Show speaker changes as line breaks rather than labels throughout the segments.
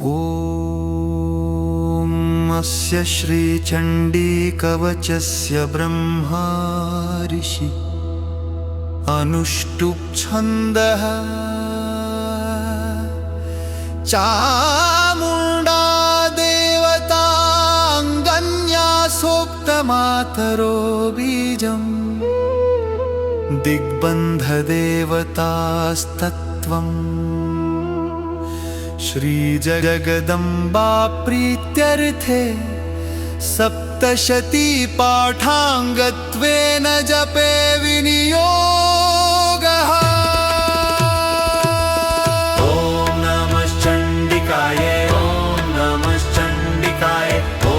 ॐ अस्य श्रीचण्डीकवचस्य ब्रह्मा ऋषि अनुष्टुप् छन्दः चामुण्डा देवताङ्गन्यासोक्तमातरो बीजम् दिग्बन्धदेवतास्तत्त्वम् श्रीजगदम्बा प्रीत्यर्थे सप्तशती पाठाङ्गत्वेन जपे विनियोगः। ॐ नमश्चण्डिकाय ॐ नमश्चण्डिकाय ॐ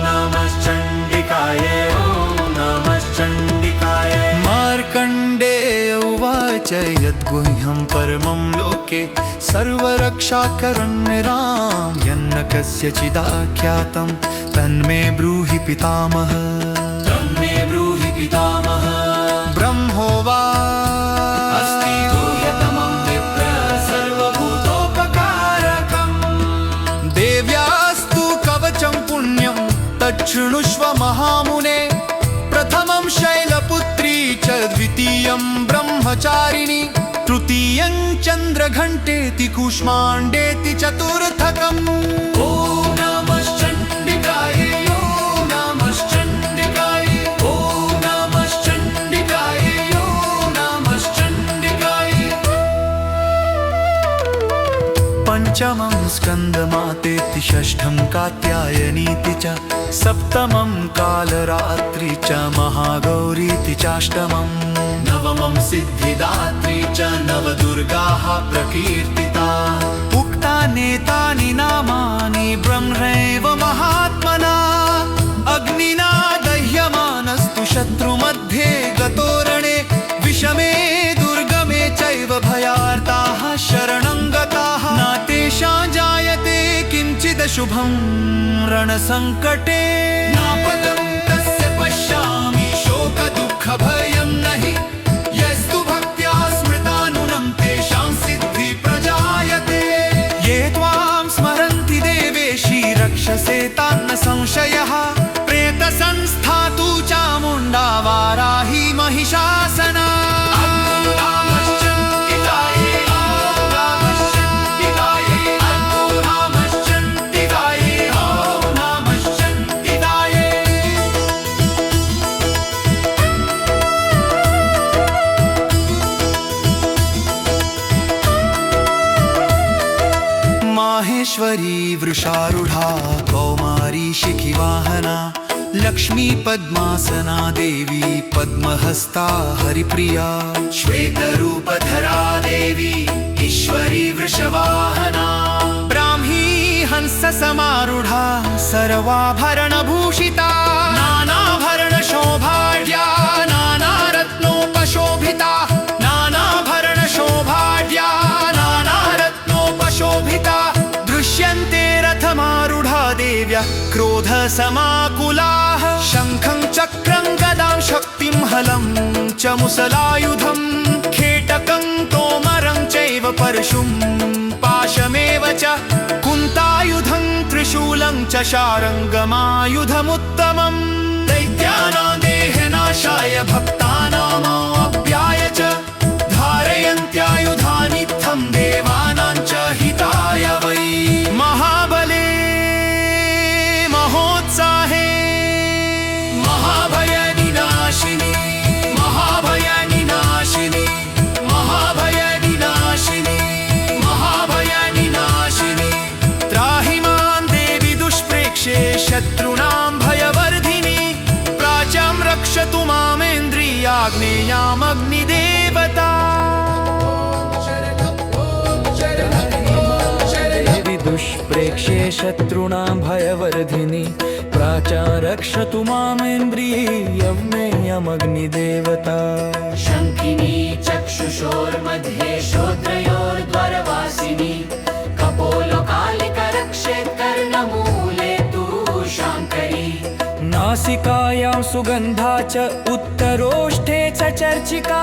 नमश्चण्डिकाय ॐ नमश्चण्डिकाय। मार्कण्डेय उवाच यद्गुह्यं परमं लोके सर्वरक्षाकरन्निरां यन्न कस्यचिदाख्यातं तन्मे ब्रूहि पितामह। तन्मे ब्रूहि पितामह। ब्रह्मोवाच अस्ति गुह्यतमं विप्र सर्वभूतोपकारकम्। देव्यास्तु कवचं पुण्यं तच्छृणुष्व महामुने। प्रथमं शैलपुत्री च द्वितीयं ब्रह्मचारिणी तृतीयं चन्द्रघण्टेति कूष्माण्डेति चतुर्थकम्। ॐ नमश्चण्डिकाय ॐ नमश्चण्डिकाय ॐ नमश्चण्डिकाय ॐ नमश्चण्डिकाय। पञ्चमं स्कन्दमातेति षष्ठं कात्यायनीति च सप्तमं कालरात्रि च महागौरीति चाष्टमम्। नवमं सिद्धिदात्री च नवदुर्गाः प्रकीर्तिता। उक्तानेतानि नामानि ब्रह्मैव महात्मना अग्निना दह्यमानस्तु शत्रुमध्ये गतोरणे। विषमे दुर्गमे चैव भयार्ताः शरणं गताः न तेषां जायते किञ्चिदशुभं रणसङ्कटे। नापदं तस्य पश्यामि शोकदुःखभयं नहि यस्तु भक्त्या स्मृतानुनं तेषां सिद्धि प्रजायते। ये त्वां स्मरन्ति देवेशी रक्षसे तान्न संशयः। प्रेतसंस्थातु चामुण्डा वाराही महिषासना। माहेश्वरी वृषारूढा कौमारी शिखिवाहना लक्ष्मी पद्मासना देवी पद्महस्ता हरिप्रिया। श्वेतरूपधरा देवी ईश्वरी वृषवाहना। ब्राह्मी हंससमारूढा सर्वाभरणभूषिता नानाभरणशोभाढ्या नानारत्नोपशोभिता। नानाभरणशोभाढ्या नानारत्नोपशोभिता दृश्यन्ते रथमारूढा देव्या क्रोधसमाकुलाः। शङ्खं चक्रं गदां शक्तिं हलं च मुसलायुधं खेटकं तोमरं चैव परशुं पाशमेव च कुन्तायुधं त्रिशूलं च शारङ्गमायुधमुत्तमम्। दैत्यानां देहनाशाय भक्तानामप्याय च धारयन्त्यायुधानित्थं देवानां च हिताय वै। महाबले महोत्साहे महाभयविनाशिनी महाभयविनाशिनी महाभयविनाशिनी महाभयविनाशिनी। त्राहि मां देवि दुष्प्रेक्षे शत्रूणां भयवर्धिनी। प्राचां रक्षतु मामेन्द्रियाग्नेयामग्निदेवता। दुष्प्रेक्षे शत्रूणां भयवर्धिनी प्राचा रक्षतु मामेन्द्रियग्नेयमग्निदेवता।
शङ्खिनी चक्षुषोर्मध्ये श्रोत्रयोर्द्वारवासिनी कपोलकालिकरक्षेत्कर्णमूले तु शाङ्करी।
नासिकायां सुगन्धा च उत्तरोष्ठे च चर्चिका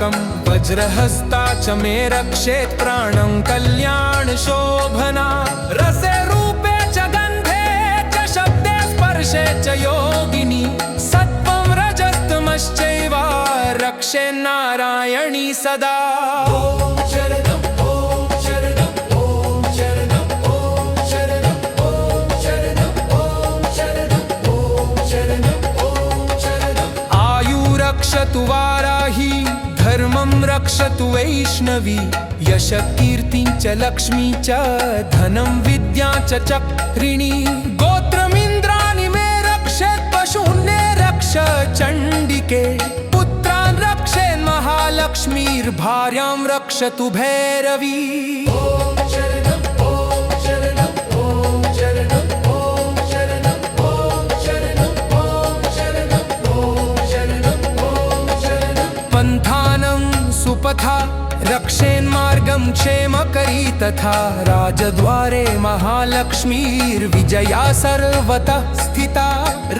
पताकं वज्रहस्ता च मे रक्षेत् प्राणं कल्याणशोभना रसे रूपे च गन्धे च शब्दे स्पर्शे च योगिनी सत्त्वं रजस्तमश्चैव रक्षे नारायणी सदा। रक्षतु वाराही धर्मं रक्षतु वैष्णवी यशकीर्तिं च लक्ष्मी च धनं विद्या च चक्रिणी गोत्रमिन्द्राणि मे रक्षेत् पशून्ये रक्ष चण्डिके पुत्रान् रक्षेन् महालक्ष्मीर्भार्यां रक्षतु भैरवी। पन्थानं सुपथा रक्षेन्मार्गं क्षेमकरी तथा राजद्वारे महालक्ष्मीर्विजया सर्वतः स्थिता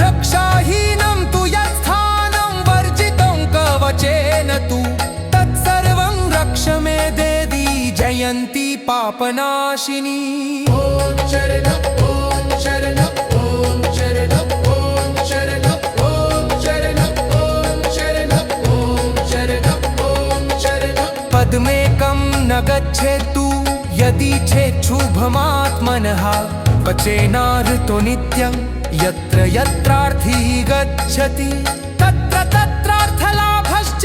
रक्षाहीनं तु यत्स्थानं वर्जितं कवचेन तु तत्सर्वं रक्ष मे देवी जयन्ती पापनाशिनी। पद्मेकं न गच्छेत्तु यदि चेच्छुभमात्मनः पचेनार्तो नित्यं यत्र यत्रार्थी गच्छति तत्र तत्रार्थलाभश्च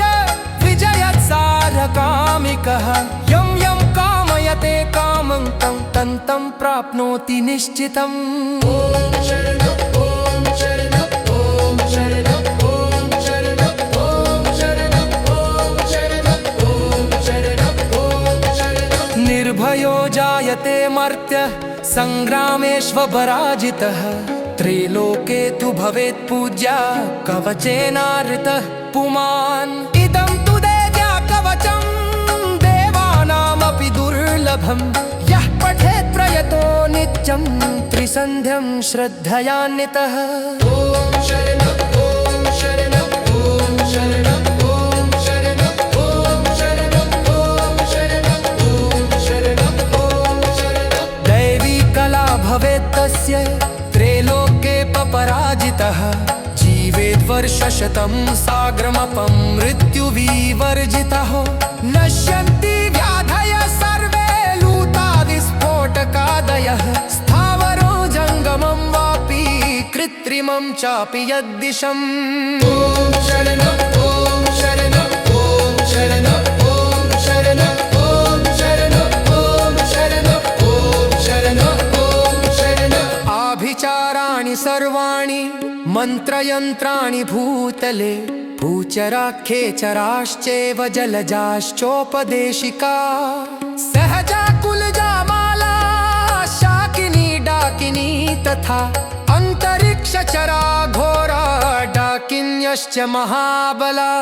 विजयत्सारकामिकः यं यं कामयते कामं तं तं तं प्राप्नोति निश्चितम्। निर्भयो जायते मर्त्यः संग्रामेष्वपराजितः त्रिलोके तु भवेत् पूज्या कवचेनावृतः पुमान् इदं तु देव्या कवचं देवानामपि दुर्लभं यः पठेत् प्रयतो नित्यं त्रिसन्ध्यं श्रद्धयान्वितः। भवेत्तस्य त्रैलोक्ये पराजितः जीवेद्वर्षशतं साग्रमपं मृत्युविवर्जितः नश्यन्ति व्याधयः सर्वे लूतादिस्फोटकादयः स्थावरो जङ्गमं वापि कृत्रिमं चापि यद्दिशम्। आभिचाराणि सर्वाणि मन्त्रयन्त्राणि भूतले भूचराख्ये चराश्चैव जलजाश्चोपदेशिका सहजा कुलजा माला शाकिनी डाकिनी तथा अन्तरिक्षचरा घोरा डाकिन्यश्च महाबला।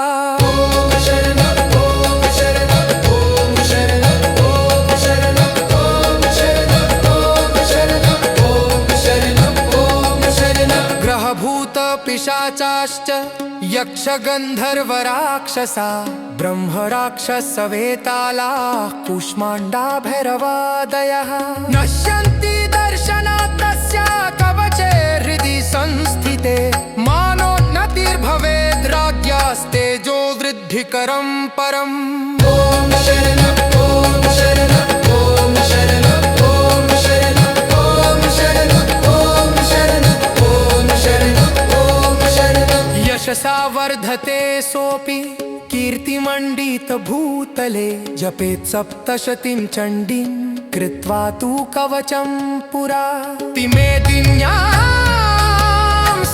पिशाचाश्च यक्षगन्धर्वराक्षसा ब्रह्मराक्षसवेतालाः कूष्माण्डा भैरवादयः नश्यन्ति दर्शनात् तस्य कवचे हृदि संस्थिते मानोन्नतिर्भवेद् राज्ञास्तेजो वृद्धिकरं परम्। यशसा वर्धते सोऽपि कीर्तिमण्डित भूतले जपेत् सप्तशतीं चण्डीं कृत्वा तु कवचं पुरा तिमेदिन्यां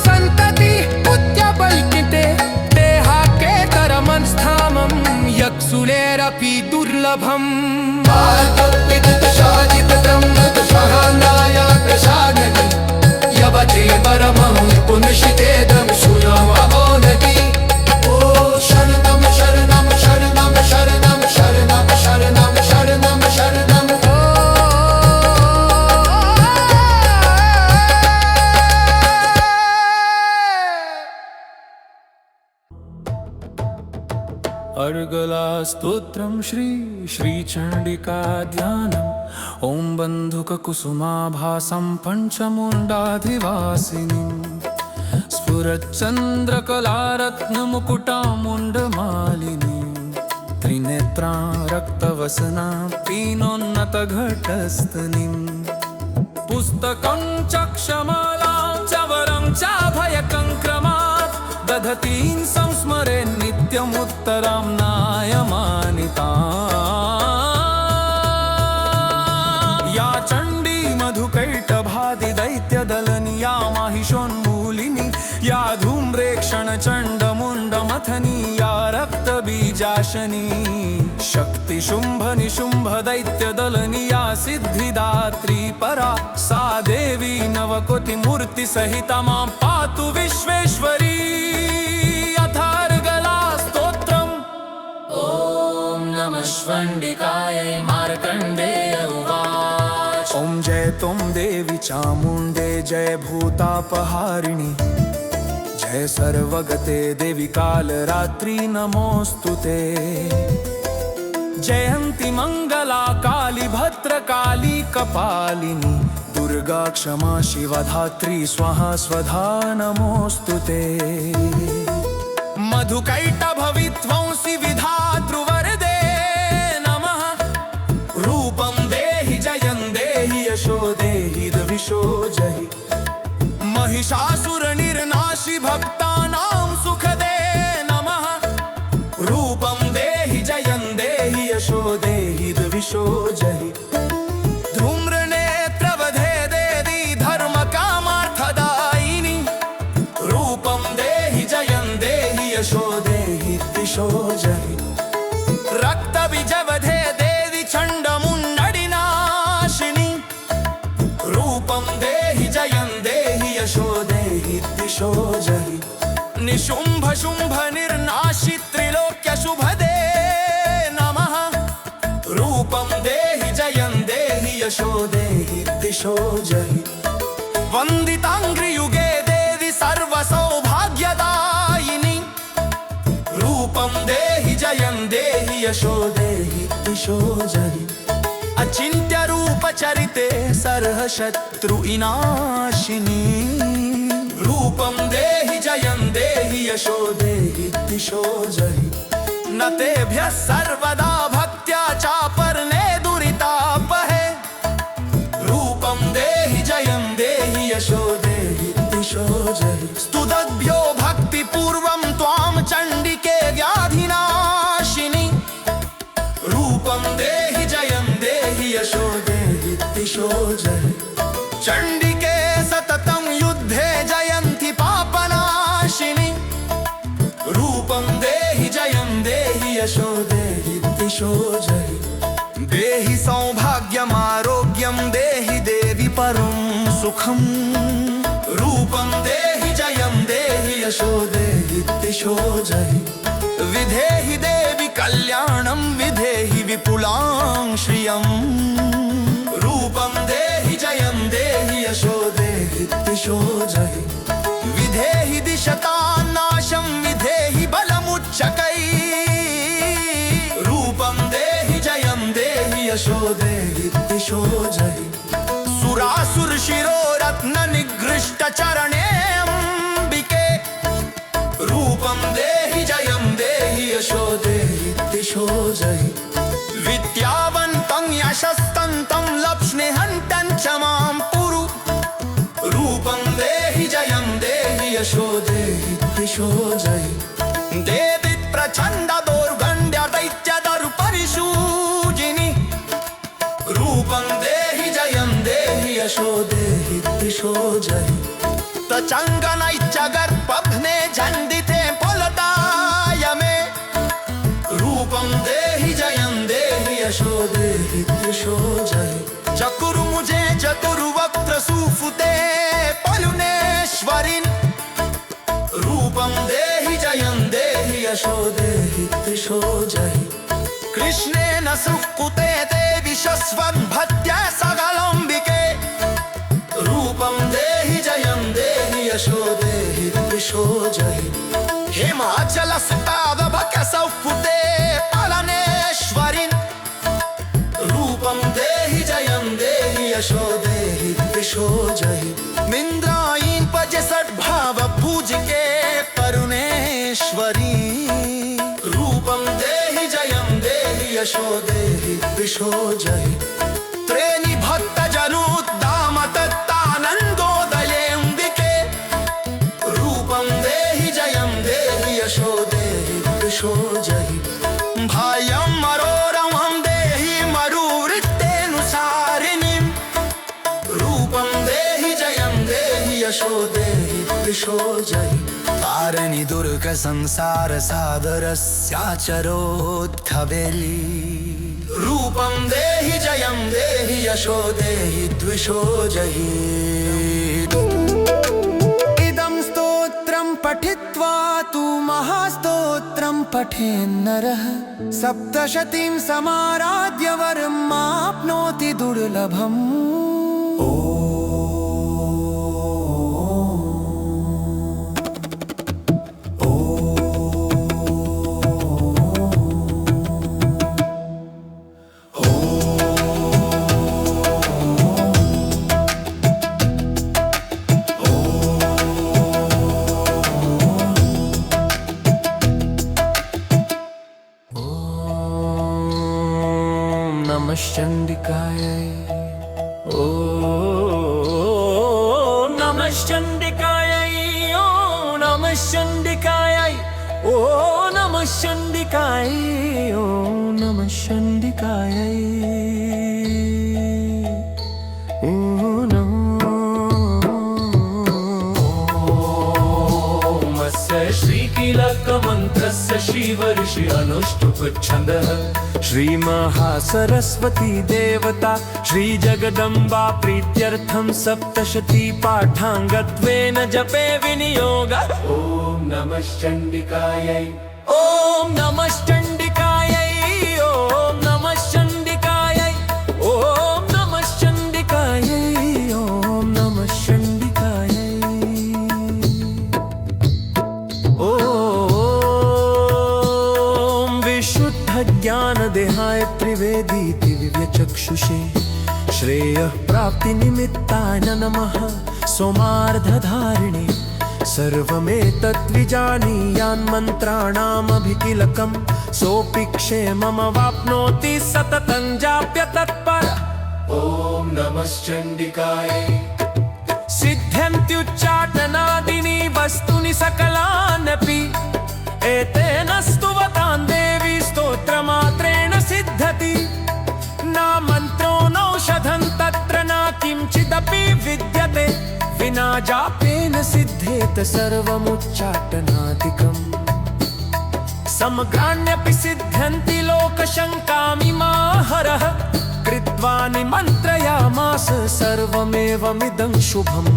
सन्तति उद्यपल्किते देहाकेतरमन्स्थामं यत्सुलेरपि दुर्लभम्। यवते परमं पुनशितेदं शून्यमहो नदी ओ शरणं शरणं शरणं शरणं शरणं शरणं शरणं शरणं
अर्गला स्तोत्रम श्री श्रीचंडिका ध्यानम् ॐ बन्धुककुसुमाभासं पञ्चमुण्डाधिवासिनीं स्फुरच्चन्द्रकलारत्नमुकुटामुण्डमालिनीं त्रिनेत्रां रक्तवसनां पीनोन्नतघटस्तनीं पुस्तकं चक्षमालां च वरं चाभयकङ्क्रमात् दधतीं संस्मरे नित्यमुत्तरां नायमानिताम् या चण्डी मधुकैटभाति दैत्यदलनिया माहिषोन्मूलिनी या धूम्रेक्षणचण्डमुण्डमथनी या रक्तबीजाशनी शक्तिशुम्भ निशुम्भ दैत्यदलनी या सिद्धिदात्री परा सा देवी नवकोटिमूर्तिसहिता मां पातु विश्वेश्वरी अथर्गला स्तोत्रम् ॐ नमः श्वण्डिकायै मार्कण्डेय उवाच ॐ जय त्वं देवी चामुण्डे जय भूतापहारिणि जय सर्वगते देवी कालरात्रि नमोऽस्तु ते जयन्ती मंगला काली भद्रकाली कपालिनी दुर्गा क्षमा शिवा धात्री स्वाहा स्वधा नमोऽस्तु ते मधुकैटभविध्वंसि विधातृवरदे नमः रूपं देहि जयं देहि यशो देहि द्विषो जहि महिषासुरनिर्नाशि भक्तानां सुखदे नमः रूपं देहि जयं देहि यशो देहि द्विषो जहि धूम्रनेत्रवधे देवी धर्मकामार्थदायिनी रूपं देहि जयं देहि यशो देहि द्विषो जहि रक्तबीजवधे देवी चण्डमुण्डनाशिनी रूपं देहि जयं देहि यशो देहि द्विषो जहि निशुम्भ शुम्भ निर्नाशि त्रिलोक्य शुभदे नमः रूपं देहि जयं देहि यशो देहि द्विषो जहि वन्दिताङ्घ्रियुगे देवी सर्वसौभाग्यदायिनी रूपं देहि जयं देहि यशो देहि द्विषो जहि अचिन्त्य रूपचरिते सर्वशत्रुविनाशिनी रूपं देहि जयं देहि यशो देहि द्विषो जहि न तेभ्यः सर्वदा भक्त्या चापर्णे दुरितापहे रूपं देहि जयं देहि यशो देहि द्विषो जहि स्तुतद्भ्यो भक्तिपूर्वं त्वां चण्डिके व्याधिनाशिनी रूपं देहि जयं देहि यशो देहि द्विषो जहि चण्डिके सततं युद्धे जयन्ति पापनाशिनी रूपं देहि जयं देहि यशो देहि द्विषो जहि देहि सौभाग्यमारोग्यं देहि देवि परं सुखं रूपं देहि जयं देहि यशो देहि द्विषो जहि विधेहि देवि कल्याणं विधेहि विपुलां श्रियं रूपं देहि जयं देहि यशो देहि द्विषो जहि विधेहि दिशतान्नाशं विधेहि बलमुच्चकैः रूपं देहि जयं देहि यशो देहि द्विषो जहि सुरासुरशिरोरत्ननिगृष्टचरणेऽम्बिके रूपं देहि जयं देहि यशो देहि द्विषो जहि विद्यावन्तं यशस्तन्तं लक्ष्मीहन्तं च मां पुरु रूपं देहि जयं देहि यशो देहि द्विषो जहि देवी प्रचण्ड दौर्गण्ड्य दैत्यदर्परिशूजिनि रूपं देहि जयं देहि यशो देहि द्विषो जहि प्रचङ्गनैत्यगर्भघ्ने झण्डिते फलदाय मे रूपं देहि जयं देहि यशो देहि द्विषो जहि चतुर्मुजे चतुर्वक्त्र सुफुते पलुनेश्वरिन् रूपं देहि जयं देहि यशो देहि द्विषो जहि कृष्णेन सुकुते देवि शश्वद्भद्य सकलम्बिके रूपं देहि जयं देहि यशो देहि द्विषो जहि हिमाचलस्तादभकसौफुते यशो देहि द्विषो जहि निंद्रायीन पजे सद्भाव पूजिके करुणेश्वरी रूपम देहि जयम देहि यशो देहि द्विषो जहि त्रेनि भक्त जनुद्दाम तत्तानंदोदयेऽम्बिके रूपम देहि जयम देहि यशो देहि द्विषो जहि भायं मरोरमं देहि मरुवृत्तेऽनुसारिणीं रूपं देहि जयं देहि यशो देहि द्विषो जहि तारिणि दुर्ग संसार सागरस्याचरोत्थवेली रूपं देहि जयं देहि यशो देहि द्विषो जहि
इदं स्तोत्रं पठित्वा तु महास्तोत्रं पठेन्नरः सप्तशतीं समाराध्य वरमाप्नोति दुर्लभम् नमः चंडिकायै ॐ नमः चंडिकायै ॐ नमः चंडिकायै ॐ नमः चंडिकायै ॐ नमः चंडिकायै
श्रीकीलकमन्त्रस्य श्रीवर्षि अनुष्टुप्छन्दः
श्रीमहासरस्वती देवता श्रीजगदम्बा प्रीत्यर्थं सप्तशती पाठाङ्गत्वेन जपे विनियोग
ॐ नमः चण्डिकायै
ॐ नमः चण्डिकायै ॐ नमः चण्डिकायै ॐ नमः चण्डिकायै ॐ नमः चण्डिकायै ॐ विशुद्ध ज्ञान देहाय त्रिवेदीति विव्यचक्षुषे श्रेयः प्राप्ति निमित्ताय नमः सोमार्धधारिणे सर्वमेतत् विजानीयान् मन्त्राणामभिकिलकं सोऽपि क्षेममवाप्नोति सततं जाप्य तत्पर
ॐ नमः चण्डिकायै
सिद्ध्यन्त्युच्चाटनादीनि वस्तूनि सकलान्यपि एतेन स्तुवतां देवी स्तोत्रमात्रेण सिद्ध्यति न मन्त्रो नौषधं तत्र न किञ्चिदपि विद्यते विना जापेन सिद्धेत सर्वमुच्चाटनादिकम् समग्राण्यपि सिद्ध्यन्ति लोकशङ्कामिमाहरः कृत्वा निमन्त्रयामास सर्वमेवमिदं शुभम्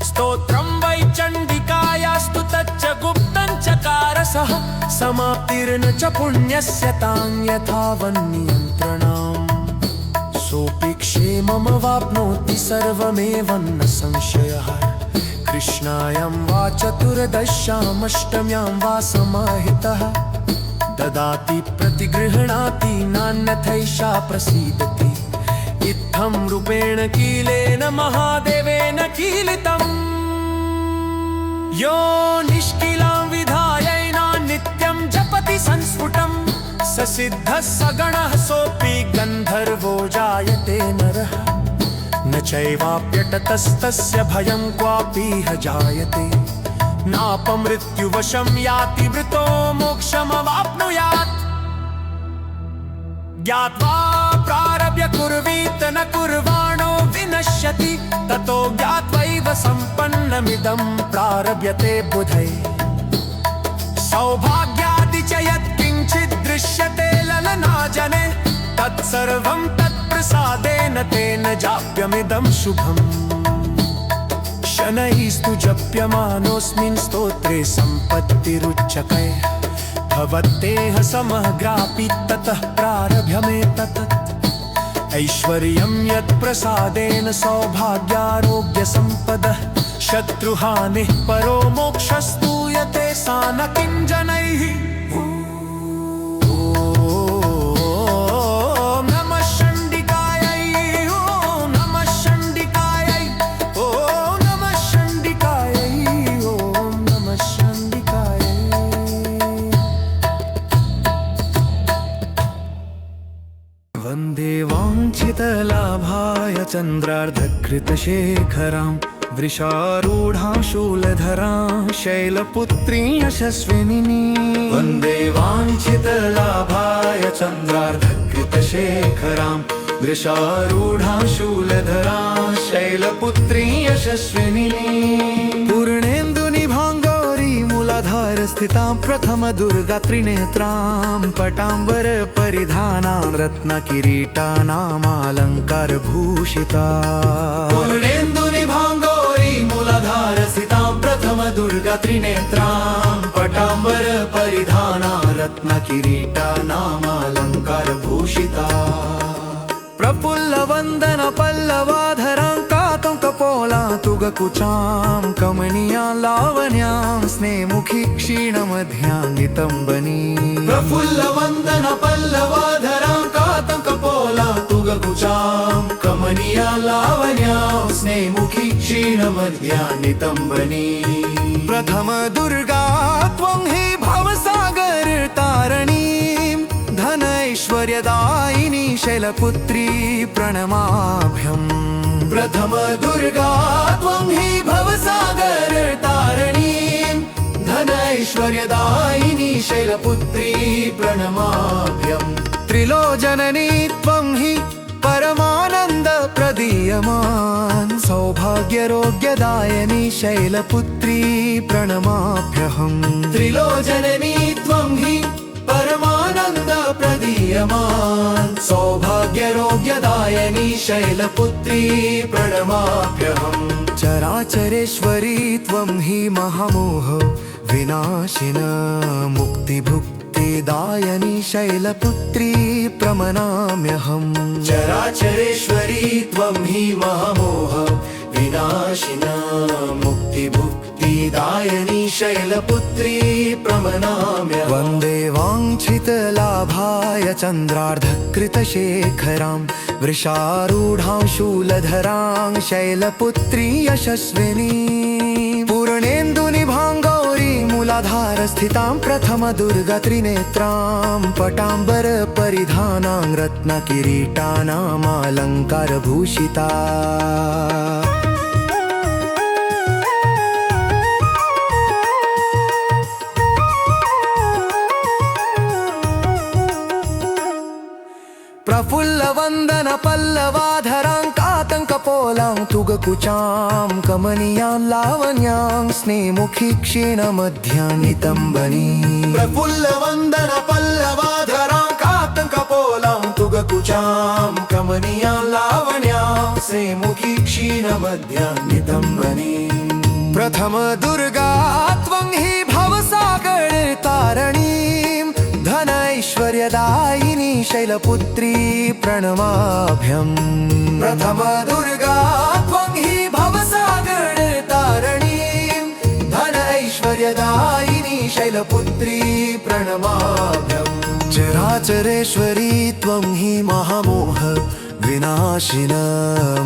स्तोत्रं वै चण्डिकायास्तु तच्च गुप्तं चकारसः समाप्तिर्न च पुण्यस्य तां यथावन्नियन्त्रणाम् सोऽपि क्षेममवाप्नोति सर्वमेव न संशयः कृष्णायां वा चतुर्दश्यामष्टम्यां वा समाहितः ददाति प्रतिगृह्णाति नान्यथैषा प्रसीदति इत्थं रूपेण कीलेन महादेवेन कीलितम् यो निष्किलां विधायैनान् नित्यं जपति संस्फुटम् स सिद्धः स गणः सोऽपि गन्धर्वो जायते नरः न चैवाप्यटतस्तस्य भयं क्वापीह जायते नापमृत्युवशं याति मृतो मोक्षमवाप्नुयात् ज्ञात्वा प्रारभ्य कुर्वीत न कुर्वाणो विनश्यति ततो ज्ञात्वैव सम्पन्नमिदं प्रारभ्यते बुधै सौभाग्यादि च यत्किञ्चित् दृश्यते ललनाजने तत्सर्वं तत्प्रसादेन तेन जाप्यमिदं शुभम् शनैस्तु जप्यमानोऽस्मिन् स्तोत्रे सम्पत्तिरुच्यते भवत्येह समग्रापि ततः प्रारभ्यमेतत् ऐश्वर्यं यत्प्रसादेन सौभाग्यारोग्यसम्पदः शत्रुहानिः परो मोक्षस्तूयते सा न किञ्जनैः ॐ नमः चण्डिकायै ॐ चन्द्रार्धकृतशेखरां वृषारूढां शूलधरां शैलपुत्रीं यशस्विनी वन्दे वाञ्छितलाभाय चन्द्रार्धकृतशेखरां वृषारूढां शूलधरां शैलपुत्रीं यशस्विनी पूर्णेन्दुनिभाङ्गौरी मूलाधारस्थितां प्रथम दुर्गा त्रिनेत्रां पटाम्बर परिधानां रत्नकिरीटानामालङ्कारभूषिता पूर्णेन्दुनिभाङ्गौरी मूलाधारस्थितां प्रथम दुर्गा त्रिनेत्रां पटाम्बर परिधानां रत्नकिरीटानामालङ्कारभूषिता प्रफुल्लवन्दन पल्लवाधरां कातं कपोलां तुगकुचां कमनीयां लावण्यां स्नेहमुखी क्षीणमध्यां नितम्बनी प्रफुल्लवन्दन पल्लवाधरां कातं कपोलां तुगकुचां कमनीयां लावण्यां स्नेहमुखी क्षीणमध्यां नितम्बनी प्रथम दुर्गा त्वं हि भवसागर तारणीं धन ऐश्वर्यदायिनी शैलपुत्री प्रणमाभ्यं प्रथम दुर्गा त्वं हि भवसागर तारणीं धन ऐश्वर्यदायिनी शैलपुत्री प्रणमाभ्यं त्रिलोचननी त्वं हि परमानन्द प्रदीयमान् सौभाग्यरोग्यदायिनी शैलपुत्री प्रणमाभ्यहं त्रिलोचननी त्वं हि परमानन्द प्रदीयमान् सौभाग्यरोग्यदायिनी शैलपुत्री प्रणमाभ्यहं चराचरेश्वरी त्वं हि महामोह विनाशिन मुक्तिभुक्तिदायिनी शैलपुत्री प्रमनाम्यहं चराचरेश्वरी त्वं हि महामोह विनाशिन मुक्तिभुक्तिदायिनी शैलपुत्री प्रमनाम्य वन्दे वाञ्छितलाभाय चन्द्रार्धकृतशेखरां वृषारूढां शूलधरां शैलपुत्री यशस्विनी पूर्णेन्दुनिभाङ्गौरी मूलाधारस्थितां प्रथम दुर्गा त्रिनेत्रां पटाम्बर परिधानां रत्नकिरीटानामालङ्कारभूषिता प्रफुल्लवन्दन पल्लवाधरां कातं कपोलां तुगकुचां कमनीयां लावण्यां स्नेहमुखी क्षीणमध्यां नितम्बनी प्रफुल्लवन्दन पल्लवाधरां कातं कपोलां तुगकुचां कमनीयां लावण्यां स्नेहमुखी क्षीणमध्यां नितम्बनी प्रथम दुर्गा त्वं हि भवसागर तारणीं धन ऐश्वर्यदायिनी शैलपुत्री प्रणमाभ्यं प्रथम दुर्गा त्वं हि भवसागर तारणीं धन ऐश्वर्यदायिनी शैलपुत्री प्रणमाभ्यं चराचरेश्वरी त्वं हि महामोह विनाशिन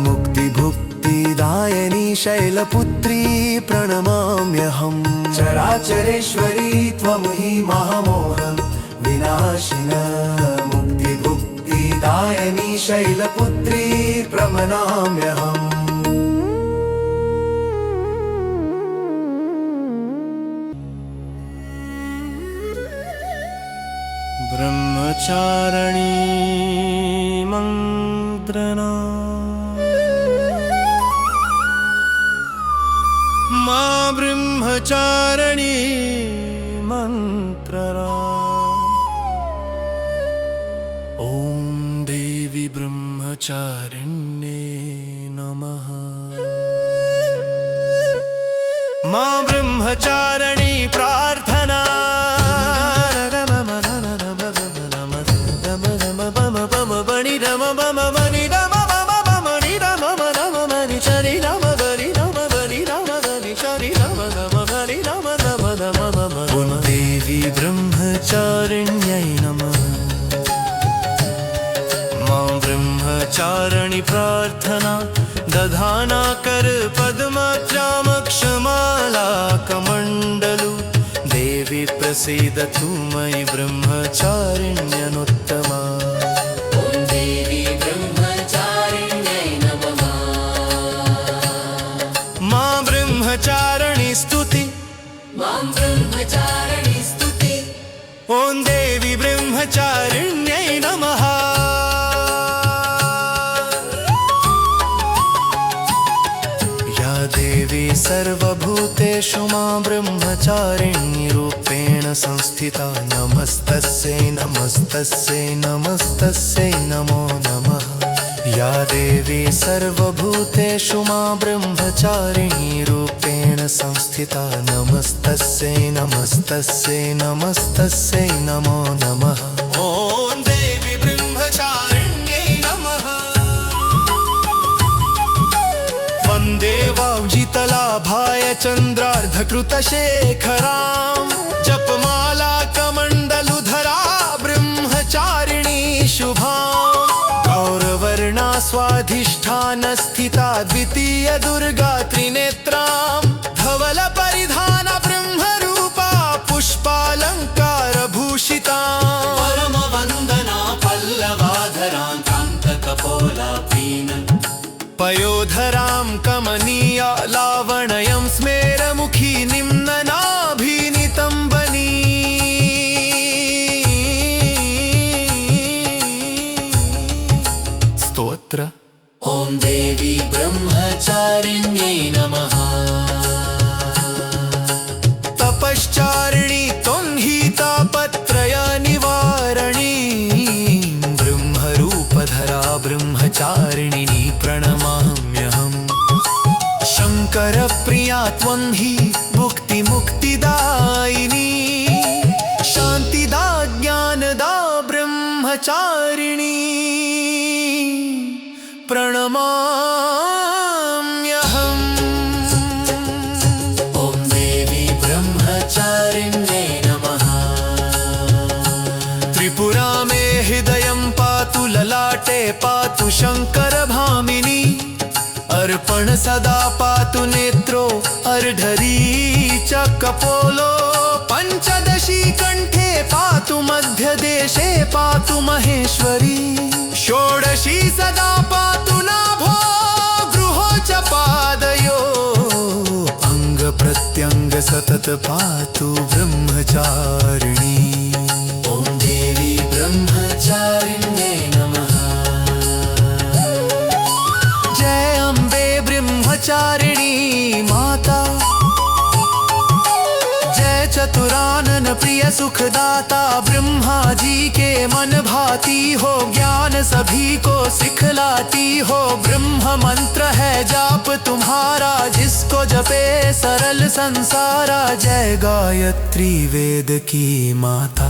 मुक्तिभुक्तिदायिनी शैलपुत्री प्रणमाम्यहं चराचरेश्वरी त्वं हि महामोह विनाशिन मुक्तिभुक्तिदायिनी शैलपुत्री प्रमनाम्यहम् ब्रह्मचारिणी मन्त्रणा मा ब्रह्मचारिणी मन्त्रणा ॐ देवी ब्रह्मचारिण्ये नमः मा ब्रह्मचारिणी प्रार्थना देवी ब्रह्मचारिण्यै नमः मां ब्रह्मचारिणी प्रार्थना दधाना कर पद्माक्षमाला कमण्डलु देवी प्रसीदतु मयि ब्रह्मचारिण्यनुत्तमा
ॐ देवी ब्रह्मचारिण्यै नमः ब्रह्मचारिणी स्तुति
ॐ देवी ब्रह्मचारिण्यै नमः या देवी सर्वभूतेषु मां ब्रह्मचारिणी रूपेण संस्थिता नमस्तस्यै नमस्तस्यै नमस्तस्यै नमो नमः या देवी सर्वभूतेषु मां ब्रह्मचारिणी रूपेण संस्थिता नमस्तस्यै नमस्तस्यै नमस्तस्यै नमो नमः ॐ देवी ब्रह्मचारिण्यै नमः वन्दे वाग्जितलाभाय चन्द्रार्धकृतशेखरां जपमाला कमण्डलुधरा ब्रह्मचारिणी शुभां गौरवर्णा स्वाधिष्ठानस्थिता द्वितीय दुर्गा त्रिनेत्रां धवल परिधान ब्रह्मरूपा पुष्पालङ्कार भूषितां
परमवन्दना पल्लवाधरां कान्तकपोलापीन
पयोधरां कमनीया लावण्यं स्मेरमुखी निम्ननाभिनितम्बनी स्तोत्र
ॐ देवी ब्रह्मचारिण्यै नमः
तपश्चारिणी त्वं हि तापत्रय निवारणी ब्रह्मरूपधरा ब्रह्मचारिणी प्रणमाम्यहम् शङ्करप्रिया त्वं हि मुक्तिदायिनी शान्तिदा ज्ञानदा ब्रह्मचारिणी प्रणमाम्यहम्
ॐ देवी ब्रह्मचारिण्यै नमः
त्रिपुरा मे हृदयं पातु ललाटे पातु शङ्करभामिनी अर्पण सदा पातु नेत्रो अर्धरी च कपोलो पञ्चदशी कण्ठे पातु मध्यदेशे पातु महेश्वरी षोडशी सदा पातु नाभो गृहो च पादयो अङ्गप्रत्यङ्ग सतत पातु ब्रह्मचारिणी
ॐ देवी ब्रह्मचारिण्यै नमः
जय अम्बे ब्रह्मचारिणी माता जय चतुरानन प्रिय सुखदाता ब्रह्मा जी के मन भाती हो ज्ञान सभी को सिखलाती हो ब्रह्म मंत्र है जाप तुम्हारा जिसको जपे सरल संसारा जय गायत्री वेद की माता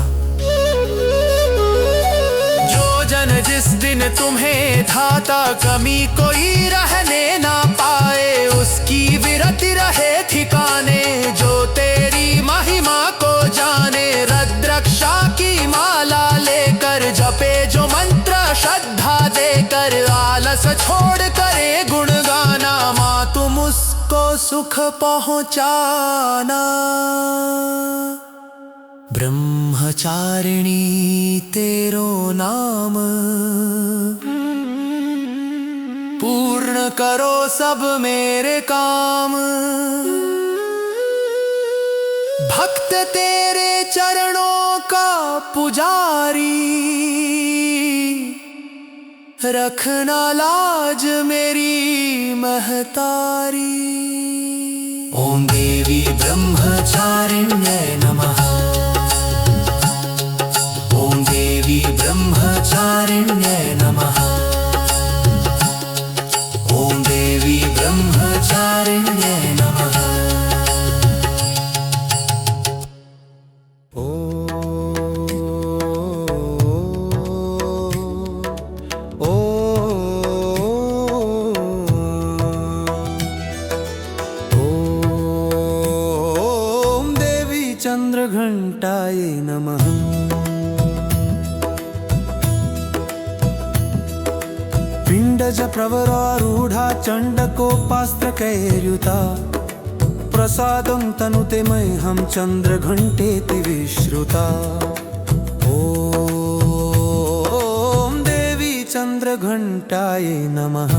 जो जन जिस दिन तुम्हें धाता कमी कोई रहने ना पाए उसकी विरति रहे ठिकाने जो तेरी महिमा को जाने रद्रक्षा की माला लेकर जपे जो मंत्र श्रद्धा देकर आलस छोड़ करे गुण गाना माँ तुम उसको सुख पहुँचाना ब्रह्मचारिणी तेरो नाम पूर्ण करो सब मेरे काम भक्त तेरे चरणों का पुजारी रखना लाज मेरी महतारी
ॐ देवी ब्रह्मचारिण्यै नमः ॐ देवी ब्रह्मचारिण्यै नमः ॐ देवी ब्रह्मचारिण्यै नमः
चन्द्रघण्टाय नमः पिण्डज प्रवरारूढा चण्डकोपास्त्रकैर्युता प्रसादं तनुते मह्यं चन्द्रघण्टेति विश्रुता ॐ देवी चन्द्रघण्टाय नमः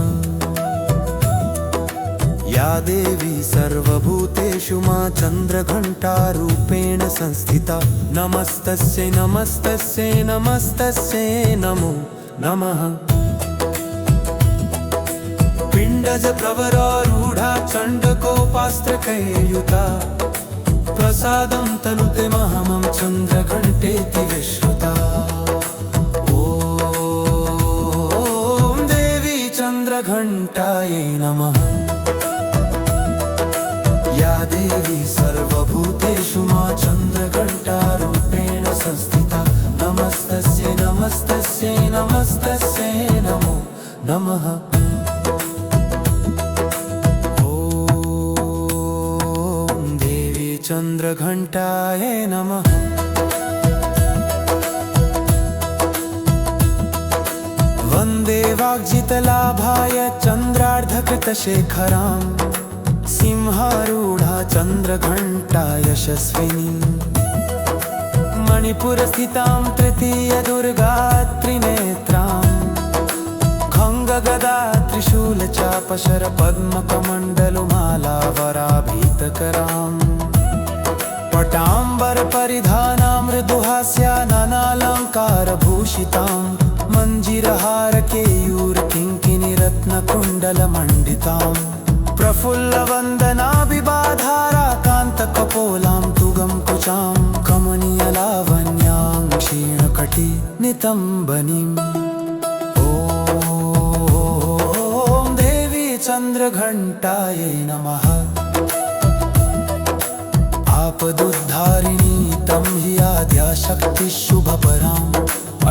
या देवी सर्वभूतेषु मा चन्द्रघण्टारूपेण संस्थिता नमस्तस्यै नमस्तस्यै नमस्तस्यै नमो नमः पिण्डज प्रवरारूढा चण्डकोपास्त्रकैर्युता प्रसादं तनुते महमं चन्द्रघण्टेति विश्रुता ॐ देवी चन्द्रघण्टायै नमः या देवी सर्वभूतेषु मा चन्द्रघण्टारूपेण संस्थिता नमस्तस्यै नमस्तस्यै नमस्तस्यै नमो नमः चन्द्रघण्टायै नमः वन्दे वाग्जितलाभाय चन्द्रार्धकृतशेखरां सिंहारूढा चन्द्रघण्टा यशस्विनी मणिपुरस्थितां तृतीयदुर्गात्रिनेत्रां खङ्गगदा त्रिशूलचापशरपद्मकमण्डलुमालावराभीतकराम् पटाम्बर परिधानां मृदुहास्या नानालङ्कारभूषितां मञ्जिरहारकेयूरकिङ्किणीरत्नकुण्डलमण्डितां प्रफुल्लवन्दनाभिबाधाराकान्तकपोलां तुगं कुचां कमनीयलावण्यां क्षीणकटिनितम्बनीम् ॐ देवी चन्द्रघण्टायै नमः आपदुद्धारिणी तं हि आद्याशक्तिः शुभपराम्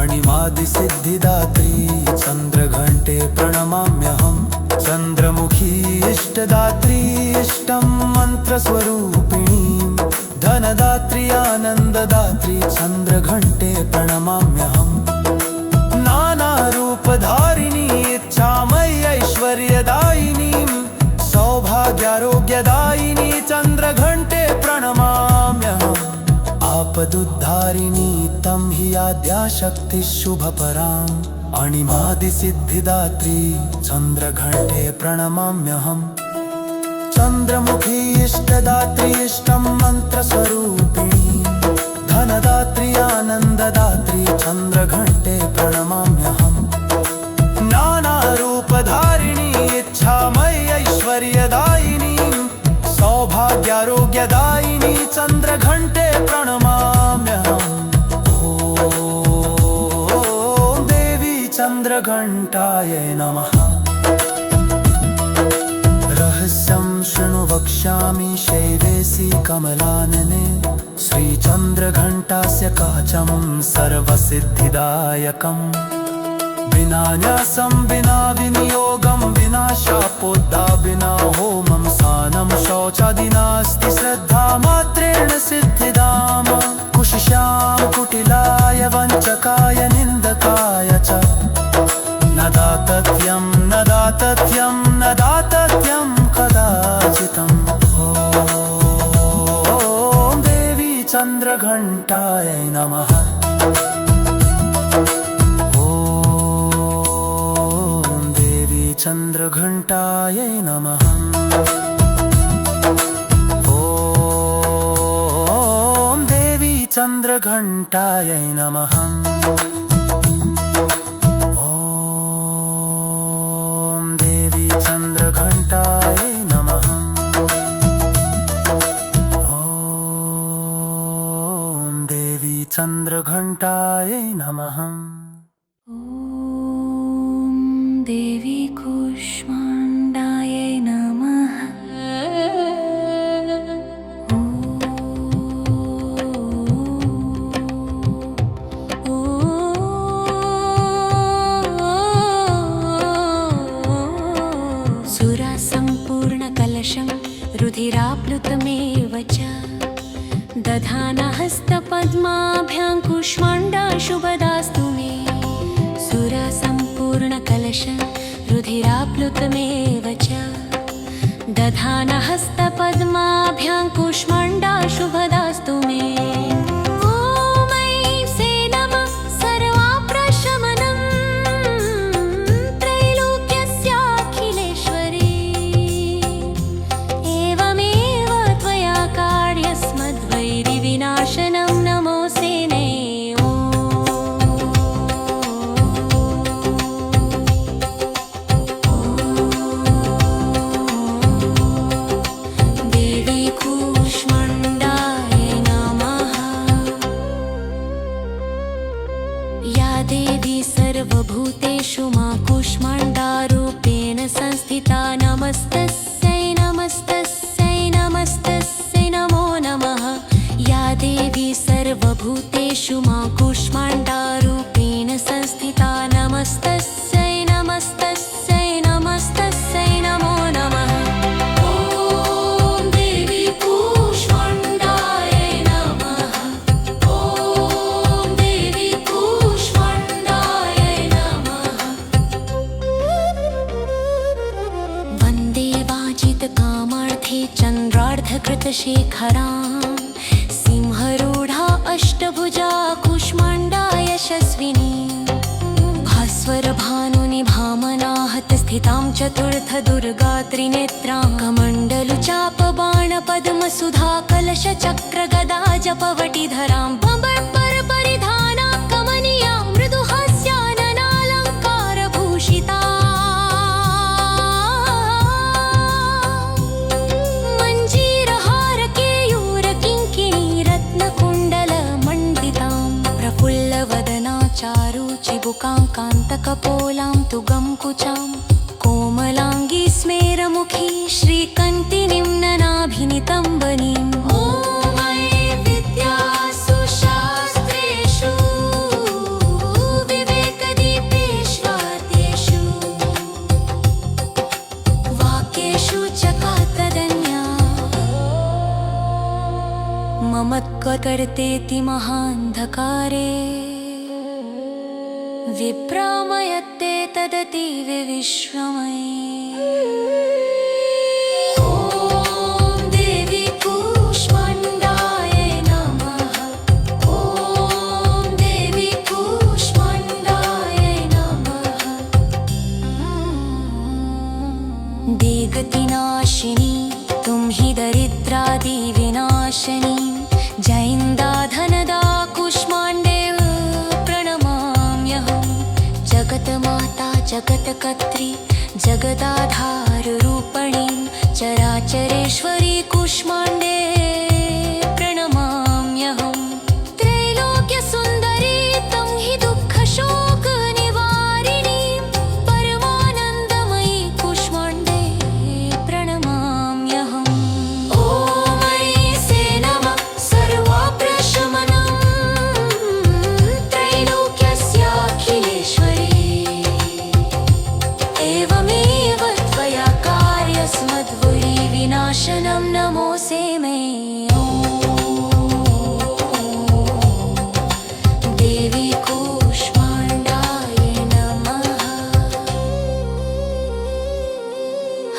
अणिमादिसिद्धिदात्री चन्द्रघण्टे प्रणमाम्यहम् चन्द्रमुखी इष्टदात्री इष्टं मन्त्रस्वरूपिणीं धनदात्री आनन्ददात्री चन्द्रघण्टे प्रणमाम्यहम् नानारूपधारिणी इच्छामयी ऐश्वर्यदायिनीं सौभाग्यारोग्यदायिनी चन्द्रघण्टे प्रणमाम्यहम् आपदुद्धारिणी तं हि आद्याशक्तिः शुभपराम् अणिमादिसिद्धिदात्री चन्द्रघण्टे प्रणमाम्यहम् चन्द्रमुखी इष्टदात्री इष्टं मन्त्रस्वरूपिणी धनदात्री आनन्ददात्री चन्द्रघण्टे प्रणमाम्यहम् नानारूपधारिणी इच्छामयी ऐश्वर्यदायिनी सौभाग्यारोग्यदायिनी चन्द्रघण्टे प्रणमाम्यहम् ॐ देवी चन्द्रघण्टायै नमः रहस्यं शृणु वक्ष्यामि शैवेसि कमलानने श्रीचन्द्रघण्टास्य काचं सर्वसिद्धिदायकम् विना न्यासं विना विनियोगं विना शापोद्धा विना होमं स्नानं शौचादिनास्ति श्रद्धा मात्रेण सिद्धिदाम कुशिशां कुटिलाय वञ्चकाय निन्दकाय च न दातव्यं न दातव्यं न दातव्यं कदाचितम् ॐ देवी चन्द्रघण्टायै नमः चन्द्रघण्टायै नमः ॐ देवी चन्द्रघण्टायै नमः ॐ देवी चन्द्रघण्टायै नमः ॐ देवी चन्द्रघण्टायै नमः
देवी कूष्माण्डायै नमः सुरासम्पूर्णकलशं रुधिराप्लुतमेव च दधानहस्तपद्माभ्यां कूष्माण्डा शुभदास्तु मे सुरासम्पूर्णकलशं रुधिराप्लुतमेव च दधानहस्तपद्माभ्यां कूष्माण्डा शुभदास्तु मे सर्वभूतेषु मा कूष्माण्डारूपेण संस्थिता नमस्तस्यै नमस्तस्यै नमस्तस्यै नमो नमः या देवी सर्वभूतेषु मा कूष्माण्डारूपेण संस्थिता नमस्तस्यै नमस्तस्यै नमस्तस्यै नमो नमः ॐ देवी कूष्माण्डाय नमः ॐ देवी कूष्माण्डाय नमः वन्दे वाजितकामार्थे चन्द्रार्धकृतशेखराम् सिंहरूढा अष्टभुजा कूष्माण्डा यशस्विनी भास्वरभानुनिभामनाहतस्थितां चतुर्थदुर्गा त्रिनेत्रां कमण्डलुचापबाणपद्मसुधा कलशचक्रगदा जपवटीधरां बम्बर्परपरिधाना कमनीया मृदुहास्याननालङ्कारभूषिता चिबुकाङ्कान्तकपोलां तुगं कुचां कोमलाङ्गी स्मेरमुखी श्रीकण्ठिनीं ननाभिनितम्बनीम् ॐ मयि विद्यासु शास्त्रेषु विवेकदीपेष्वाद्येषु वाक्येषु च कातदन्या मम कर्तेति महान्धकारे विभ्रामयते तदतीव विश्वमयी ॐ देवी कूष्माण्डाय नमः ॐ देवी कूष्माण्डाय नमः देगतिनाशिनी तुम ही दरिद्रादिविनाशिनी जैन्दा धनदा कूष्माण्डे जगन्माता जगत्कर्त्री जगदाधाररूपिणीं चराचरेश्वरी कूष्माण्डे प्रणमाम्यहम् त्रैलोक्यसुन्दरी तं हि दुःखशोकनिवारिणीं परमानन्दमयी कूष्माण्डे प्रणमाम्यहम् ॐ मयि से नमः सर्वप्रशमनं त्रैलोक्यस्याखिलेश्वरी एवमेव त्वया कार्यस्मद्भुरि विनाशनं नमोऽसे मे ॐ देवी कूष्माण्डाय नमः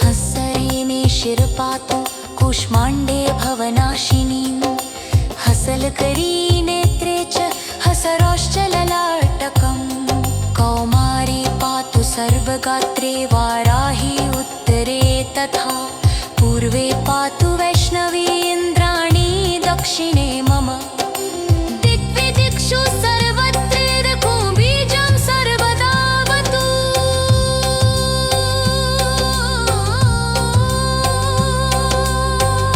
हसरे मे शिरपातु कूष्माण्डे भवनाशिनीं हसलकरी नेत्रे च हसरोश्च ललाटकम् कौमारी पातु सर्वगात्रे वाराही उत्तरे तथा पूर्वे पातु वैष्णवी इन्द्राणी दक्षिणे मम दिग्विदिक्षु सर्वत्रेदको बीजं सर्वदावतु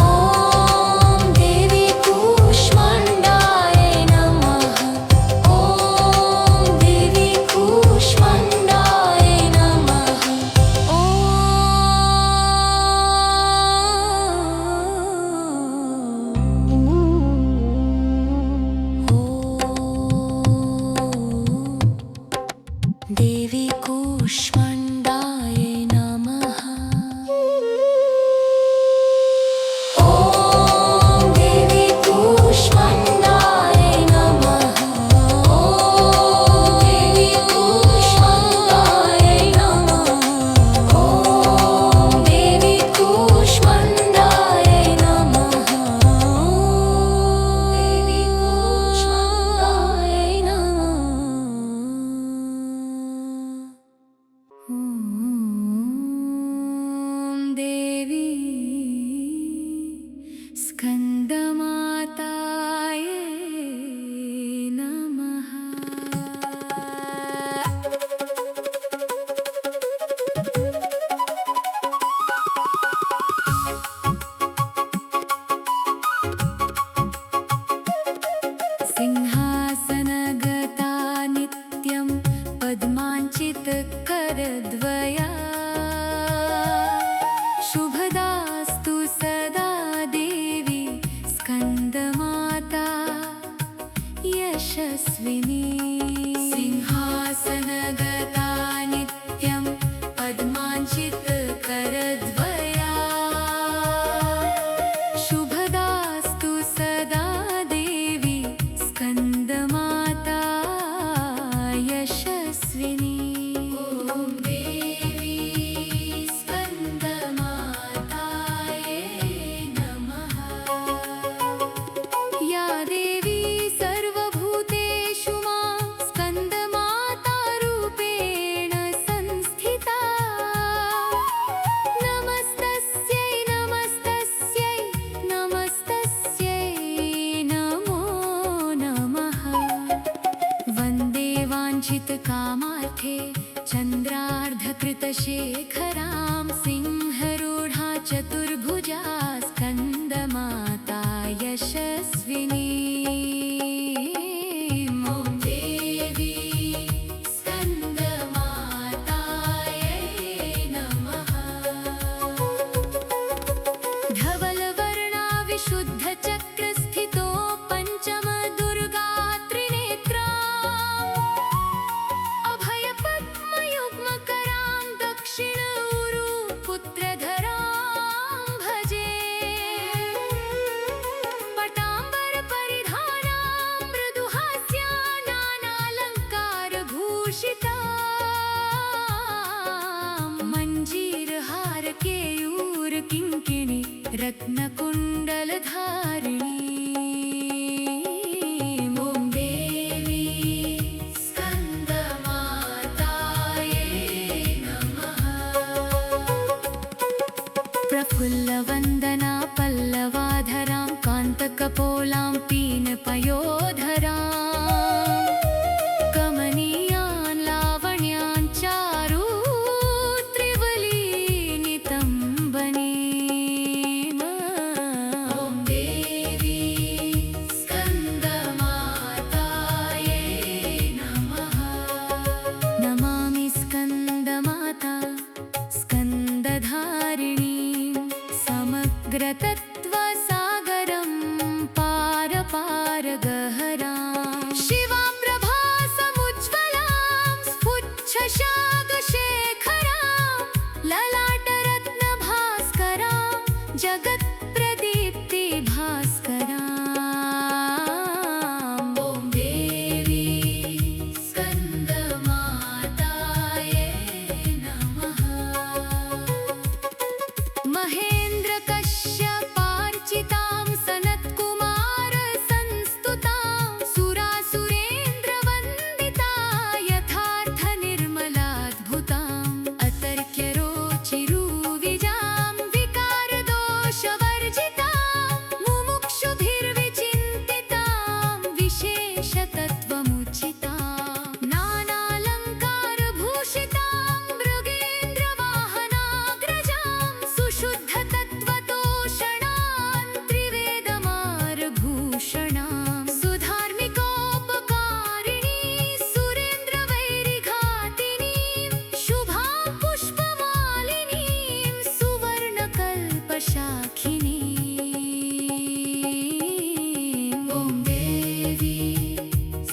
ॐ देवी कूष्माण्डाय नमः ॐ देवी कूष्माण्डाय नमः देवी कूष्माण्डाय नमः ॐ देवी कूष्माण्डाय नमः ॐ देवी कूष्माण्डाय नमः ॐ देवी कूष्माण्डाय नमः देवी कूष्माण्डाय नमः ॐ देवी स्कन्दमाताय नमः सिंहासनगता नित्यं पद्मान् यशस्विनी सिंहासनगता नित्यं पद्माञ्चितकरद्वया शुभदास्तु सदा देवी स्कन्दमाता यशस्विनी ॐ देवी स्कन्दमातायै नमः। या देवी सर्वभूतेषु मां स्कन्दमातारूपेण संस्थिता नमस्तस्यै नमस्तस्यै नमस्तस्यै नमो नमः। वन्दे वाञ्छितकामार्थे चन्द्रार्धकृतशेखरां सिंहरूढा चतुर्भुजा स्कन्दमाता यशस्विनी ॐ देवी स्कन्दमातायै नमः। धवलवर्णा विशुद्धचक्रस्थितो पञ्चमदुर्गा त्रिनेत्रा अभयपद्मयुग्मकरां दक्षिणऊरु पुत्रधरां भजे पटाम्बरपरिधानां मृदुहास्या नानालङ्कारभूषितां मञ्जीरहारकेयूरकिङ्किणी रत्नकुण्डलधारिणी ॐ देवी स्कन्दमातायै नमः। प्रफुल्लवन्दना पल्लवाधरां कान्तकपोलां पीनपयोधरां कमनीयान् लावण्यान् चारु त्रिवलीनितम्बनीम् ॐ देवी स्कन्दमातायै नमः। नमामि स्कन्दमाता स्कन्दधारिणीं समग्रतत्त्वसागरं पारपारगहरां शिवां प्रभासमुज्ज्वलां स्फुच्छशाकशेखरां ललाटरत्नभास्करां जगत्प्रदीप्तिभास्करां ॐ देवी स्कन्दमातायै नमः। महेन्द्रकश्यपार्चितां सनत्कुमारसंस्तुतां सुरासुरेन्द्रवन्दिता यथार्थनिर्मलाद्भुताम् अतर्क्यरोचिरुविजां विकारदोषवर्जितां मुमुक्षुभिर्विचिन्तितां विशेषतत्त्वमुचितां नानालङ्कारभूषितां मृगेन्द्रवाहनाग्रजां सुशुद्धतत्त्वतोषणां त्रिवेदमारभूषणां सुधार्मिकोपकारिणी सुरेन्द्रवैरिघातिनीं शुभां पुष्पमालिनीं सुवर्णकल्पशाखिनीं ॐ देवी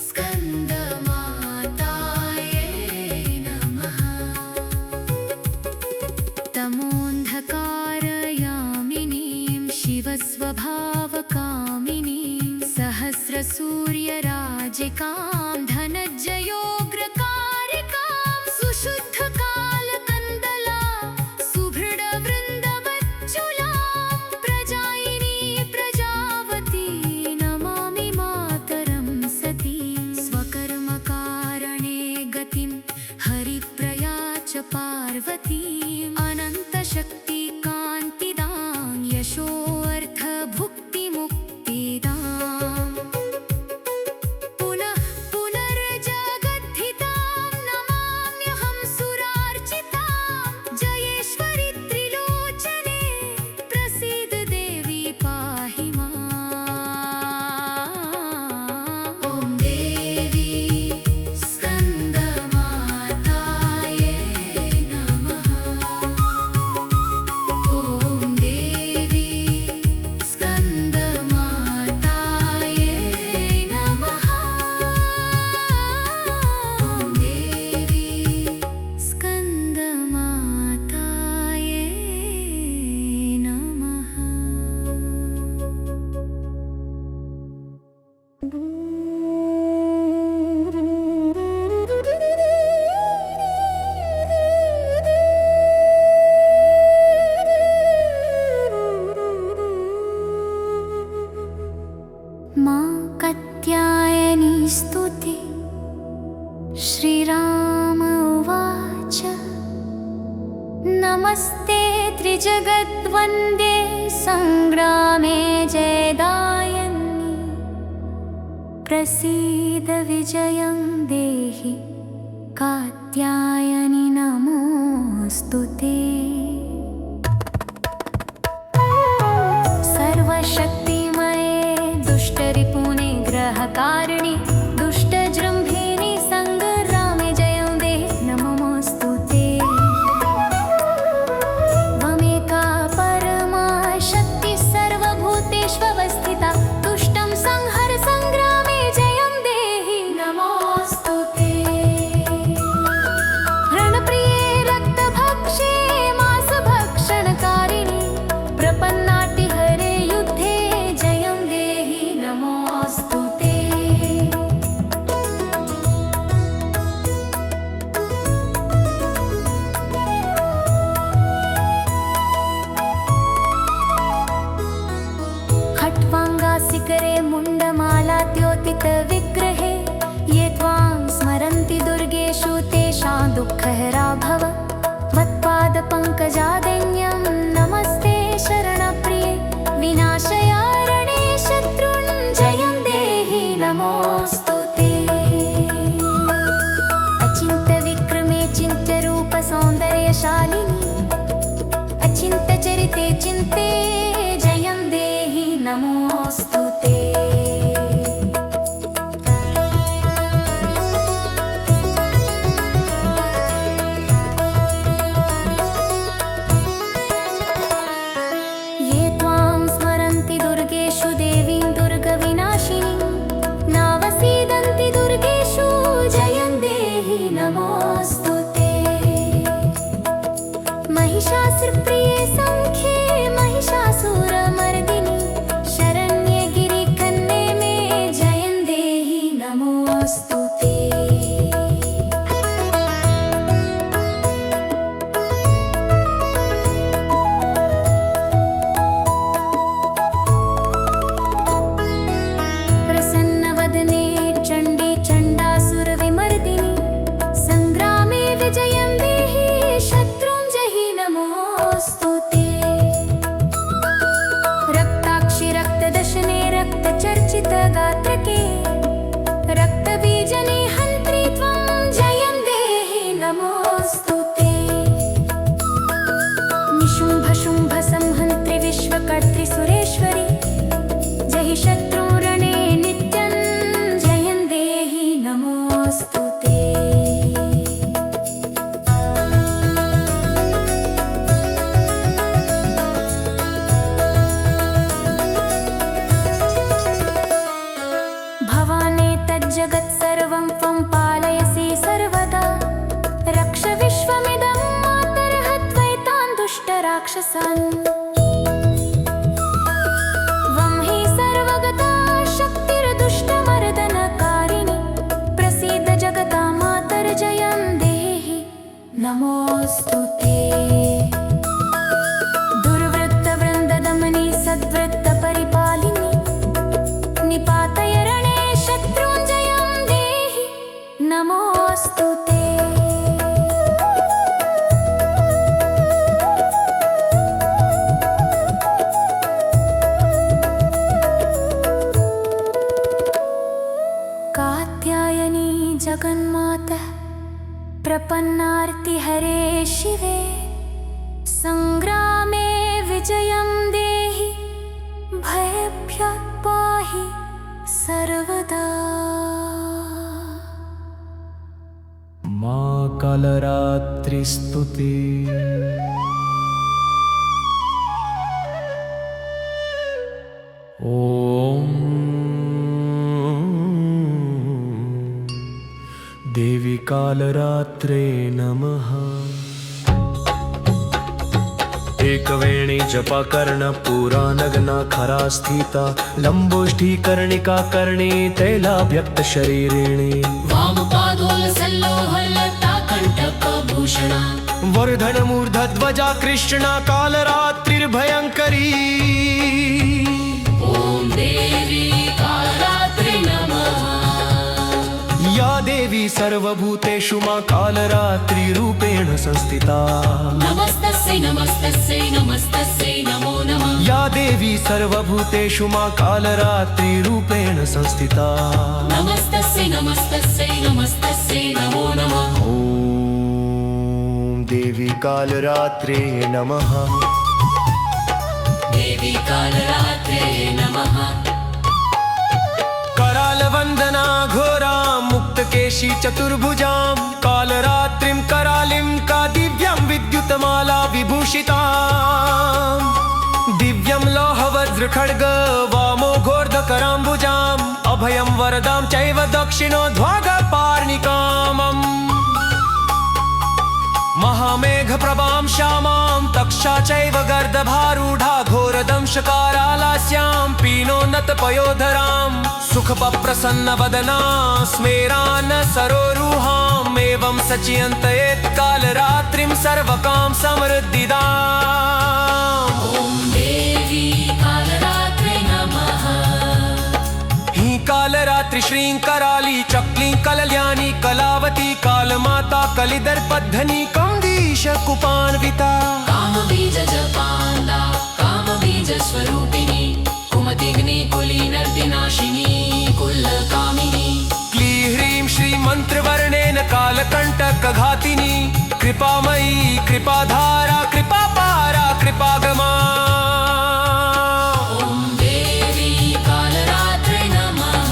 स्कन्दमातायै नमः। तमोऽन्धकारयामिनीं शिवस्वभावकामिनीं सहस्रसूर्यराजिकां धनज्जयोग्रकारिकां सुशुद्धकालकन्दला सुभृडवृन्दमज्जुलां प्रजायिनी प्रजावती नमामि मातरं सतीं स्वकर्मकारणे गतिं हरिप्रया च पार्वतीम् अनन्तशक्तिकान्तिदां यशोऽर्थभुक्तिमुक्तिदां पुनः पुनर्ज कात्यायनी स्तुति। श्रीराम उवाच नमस्ते त्रिजगद्वन्द्ये संग्रामे जयदायिनि प्रसीद विजयं देहि कात्यायनि नमोऽस्तु ते। सर्वशक्तिमये दुष्टरिपुने ग्रहकारिणि दुष्टजृम्भिणि संग्रामे जयं देहि नमोऽस्तु ते। त्वमेका परमा शक्तिः सर्वभूतेष्वस्थिता दुष्टं संहर संग्रामे जयं देहि नमोऽस्तु ते। रणप्रिये रक्तभक्षे मांसभक्षणकारिणि प्रपन्नार्तिहरे युद्धे जयं देहि नमोऽस्तु ते। खट्वाङ्गासिकरे मुण्डमालाद्योतितविग्रहे ये त्वां स्मरन्ति दुर्गेषु तेषां दुःखहरा भव। त्वत्पादपङ्कजादैन्यं नमस्ते शरणप्रिये विनाशयारणे शत्रुन् जयं देहि नमोऽस्तु ते। अचिन्त्यविक्रमे चिन्त्यरूपसौन्दर्यशालिनि अचिन्त्यचरिते चिन्ते जयं देहि नमोऽस्तु ते। ये त्वां स्मरन्ति दुर्गेषु देवीं दुर्गविनाशिनीं नावसीदन्ति दुर्गेषु जयं देहि नमोऽस्तु ते। महिषासुरप्रिये सङ्ख्ये महिषासुरमर्दिनि शरण्ये गिरिकन्ये मे जयं देहि नमोऽस्तु ते। प्रसन्नवदने चण्डी चण्डासुरविमर्दिनि संग्रामे विजयं देहि शत्रुं जहि नमोऽस्तु ते। रक्ताक्षि रक्तदशने रक्तचर्चितगात्रके रक्तबीजने हन्त्रि त्वं जयं देहि नमोऽस्तु ते। निशुम्भशुम्भसंहन्त्रि विश्वकर्त्रि जहि शत्रुं रणे नित्यं जयं देहि नमोऽस्तु ते। भवानेतज्जगत् सर्वं त्वं पालयसि सर्वदा रक्ष विश्वमिदं मातरः त्वैतान् दुष्टराक्षसान्। त्वं हि सर्वगता शक्तिर्दुष्टमर्दनकारिणि प्रसीद जगतां मातर्जयं देहि नमोऽस्तु ते। दुर्वृत्तवृन्ददमनि सद्वृत्तपरिपालिनि निपातय रणे शत्रुञ्जयं देहि नमोऽस्तु ते। कात्यायनी जगन्मातः प्रपन्नार्तिहरे शिवे संग्रामे विजयं देहि भयभ्यः पाहि सर्वदा।
माँ कालरात्रि स्तुति। ओम देवी कालरात्रे नमः। एकवेणी जपाकर्ण पुरा नग्ना खरा स्थिता लंबोष्ठी कर्णिका कर्णी तैलाभ्यक्त शरीरिणी
वामपादोलसल्लोहल्लताकण्टकभूषणा
वर्धन मूर्धध्वजा कृष्णा कालरात्रिर्भयङ्करी।
ॐ देवी कालरात्रे
देवी सर्वभूतेषु मा कालरात्रिरूपेण संस्थिता
नमस्तस्यै नमस्तस्यै नमस्तस्यै नमो नमः
या देवी सर्वभूतेषु मा कालरात्रिरूपेण संस्थिता
नमस्तस्यै नमस्तस्यै नमस्तस्यै नमो नमः
ॐ देवी कालरात्रे नमः
देवी कालरात्रे नमः
करालवन्दना घोरां मुक्तकेशी चतुर्भुजां कालरात्रिं करालिं का दिव्यं विद्युतमाला विभूषितां दिव्यं लोहवज्रखड्ग वामो घोर्धकराम्बुजाम् अभयं वरदां चैव दक्षिणोद्वागपार्णिकामम् महामेघप्रभां श्यामां तक्षा चैव गर्दभारूढा घोरदंशकारालास्यां पीनोन्नतपयोधरां सुखप्रसन्नवदना स्मेरान् सरोरुहाम् एवं सचियन्तयेत् कालरात्रिं सर्वकां समृद्धिदाम्
ॐ देवी कालरात्रे नमः
ही कालरात्रि श्रीं कराली चक्लीं कलल्यानी कलावती कालमाता कलिदर्पद्धनी कौन्दीश कुपान्विता
कामबीजजपाला कामबीजस्वरूपिणी कुमतिग्नि कुलीनर्दिनाशिनी कुल्लकामिनी
क्लीह्रीं श्रीमन्त्रवर्णेन कालकण्टकघातिनी कृपामयी कृपाधारा कृपापारा कृपागमा
ॐ देवी कालरात्रे नमः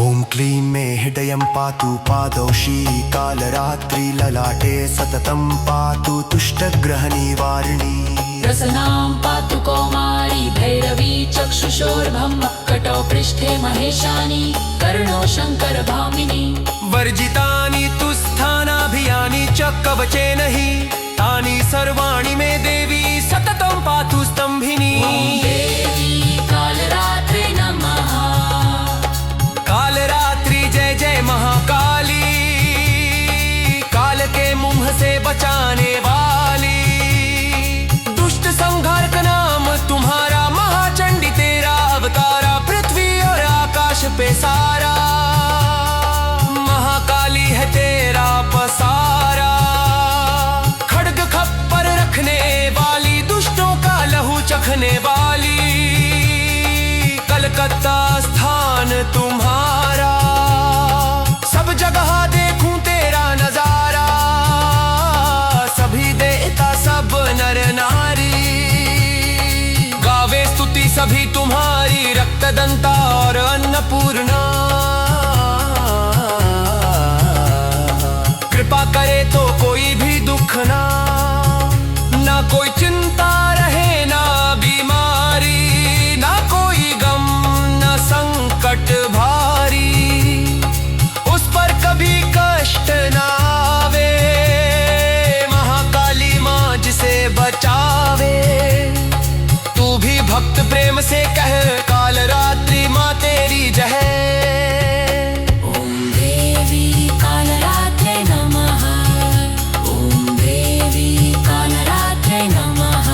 ॐ क्लीं मे हृदयं पातु पादौ कालरात्रि ललाटे सततं पातु तुष्टग्रहनिवारिणी
रसनां पातु कौमारी भैरवी चक्षुषोर्भं कटौ पृष्ठे महेशानी कर्णो शङ्करभामिनी
वर्जितानि तु स्थानाभियानि च कवचेन हि तानि सर्वाणि मे देवी सततं पातु स्तम्भिनी
ॐ देवी कालरात्रे नमः
कालरात्रि जय जय महाकाली काल के मुंह से बचाने वाली दुष्ट संहार का नाम तुम्हारा महाचंडी तेरा अवतारा पृथ्वी और आकाश पे सारा महाकाली है तेरा पसारा खड्ग खप्पर रखने वाली दुष्टों का लहू चखने वाली कलकत्ता स्थान तुम्हारा सब जगह देखूं तेरा नजारा सभी देवता सब नर नारी गावे स्तुति सभी तुम्हारी रक्तदंता और अन्नपूर्णा कृपा करे तो कोई भी दुख ना कोई चिंता रहे ना बीमारी ना कोई गम ना संकट भारी उस पर कभी कष्ट ना आवे महाकाली माँ जिसे बचावे तू भी भक्त प्रेम से कह कालरात्रि माँ तेरी जय
ॐ देवी कालरात्रे नमः ॐ देवी कालरात्रे नमः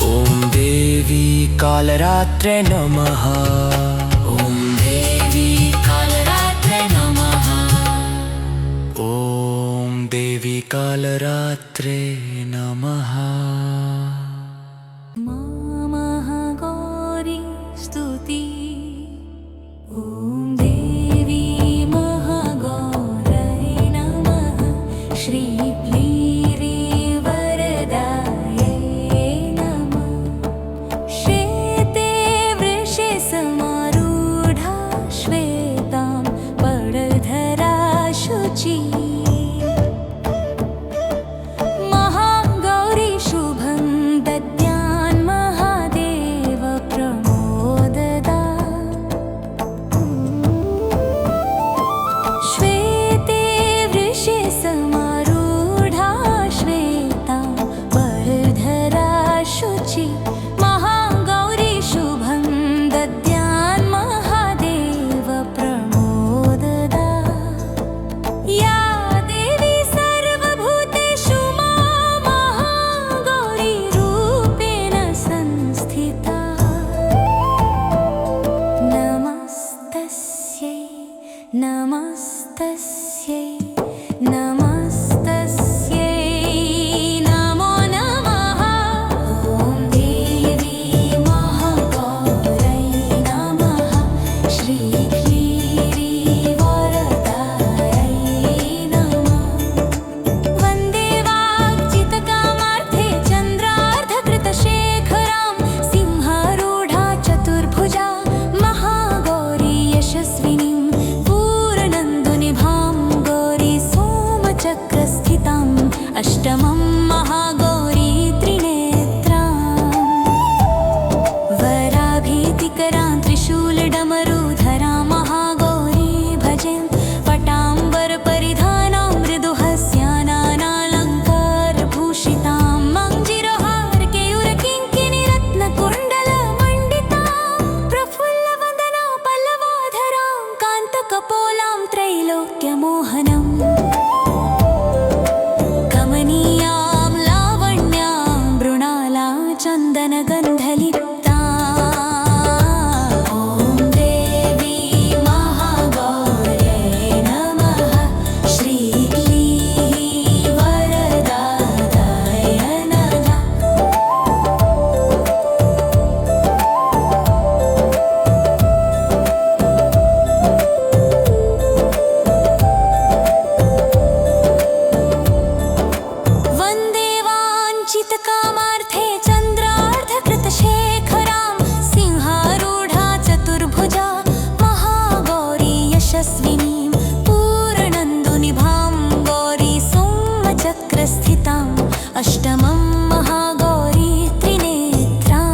ॐ देवी कालरात्रे नमः
ॐ देवी कालरात्रे नमः
ॐ देवी कालरात्रे नमः
महागौरी स्तुति ॐ देवी महागौरै नमः श्रीप्लीरिवरदायै नमः श्वेते वृषसमारूढा श्वेतां पडधरा शुचि महा श्रीक्लीरीवरदायै नमः वन्दे वाग्जितकामार्थे चन्द्रार्धकृतशेखरां सिंहारूढा चतुर्भुजा महागौरी यशस्विनीं पूर्णन्दुनिभां गौरी सोमचक्रस्थिताम् अष्टमं महागौरी त्रिनेत्रां वराभीतिकरां त्रिशूलडमरुधरां महागौरी भजें पटाम्बरपरिधानां मृदुहस्यानालङ्कारभूषितां मञ्जिरहारकेयूरकिङ्किणीरत्नकुण्डलमण्डितां प्रफुल्लवदना पल्लवाधरां कान्तकपोलां त्रैलोक्यमोहनम् कमनीयां लावण्यां मृणाला चन्दनगन्धलिप्तां ॐ देवी महागौर्यै नमः श्रीक्लीरीवरदायै नमः वन्दे वाञ्छितकामार्थे चन्द्रार्धकृतशेखरां सिंहारूढा चतुर्भुजा महागौरी यशस्विनीं पूर्णन्दुनिभां गौरी सोमचक्रस्थिताम् अष्टमं महागौरी त्रिनेत्रां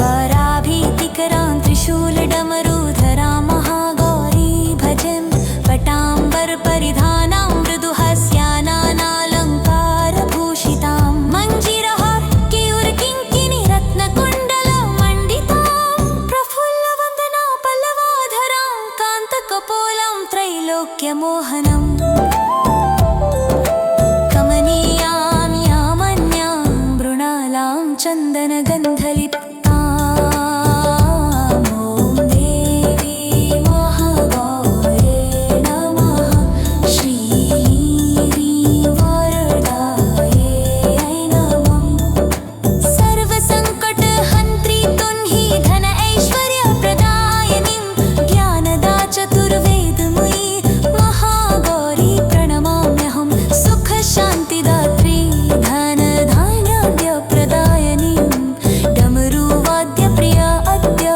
वराभीतिकरां त्रिशूलडमरुधरां महागौरी भजें पटाम्बरपरिधानां मृदुहस्यानालङ्कारभूषितां मञ्जिरहारकेयूरकिङ्किणीरत्नकुण्डलमण्डितां प्रफुल्लवदना पल्लवाधरां कान्तकपोलां त्रैलोक्यमोहनम् कमनीयां यामन्यां मृणालां चन्दनगन्धलिप्तां ॐ देवी महागौर्यै नमः श्रीक्लीरीवरदायै नमः सर्वसङ्कटहन्त्री तुन्ही धन ऐश्वर्यप्रदायिनीं ज्ञानदा चतुर्वेदमयी महागौरी प्रणमाम्यहं सुखशान्तिदात्री धनधान्याद्यप्रदायिनीं डमरुवाद्यप्रिया अद्य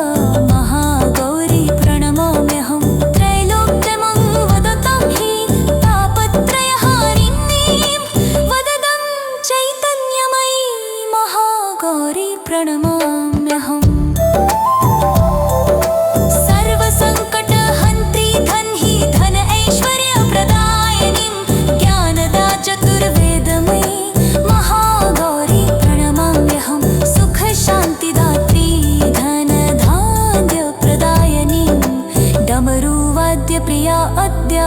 महागौरी प्रणमाम्यहं त्रैलोक्यमं वदतं हि तापत्रयहारिणीं वददं चैतन्यमयी महागौरी प्रणमाम्यहम् सर्वसङ्कटहन्त्री धन्ही धन ऐश्वर्यप्रदायिनीं ज्ञानदा चतुर्वेदमयी महागौरी प्रणमाम्यहं सुखशान्तिदात्री धनधान्यप्रदायिनीं डमरुवाद्यप्रिया अद्य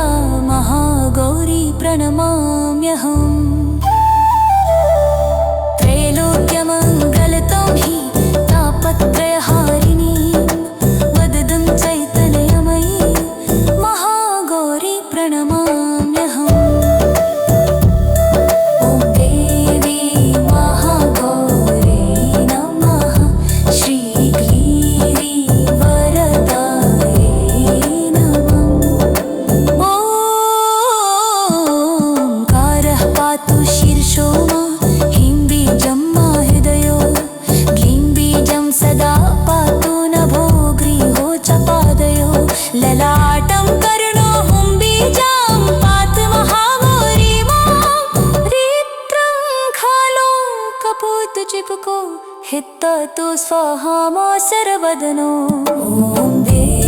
महागौरी प्रणमाम्यहम् त्रैलोक्यमङ्गलतं हि तापत्रयहारिणीं वददं चैतन्यमयी महागौरी प्रणमाम्यहम् ॐ देवी महागौर्यै नमः श्रीक्लीरीवरदायै नमः ओंकारः पातु शीर्षो ह्रीं बीजं मा हृदयो ग्लीं बीजं सदा पातु नभो ग्रीवो च पादयो ललाटं कर्णो हुं बीजं पातु महागौरी मां रित्रं खालो कपूत चिपको हित्ततु स्वाहा मा सर्वदनो ॐ देवी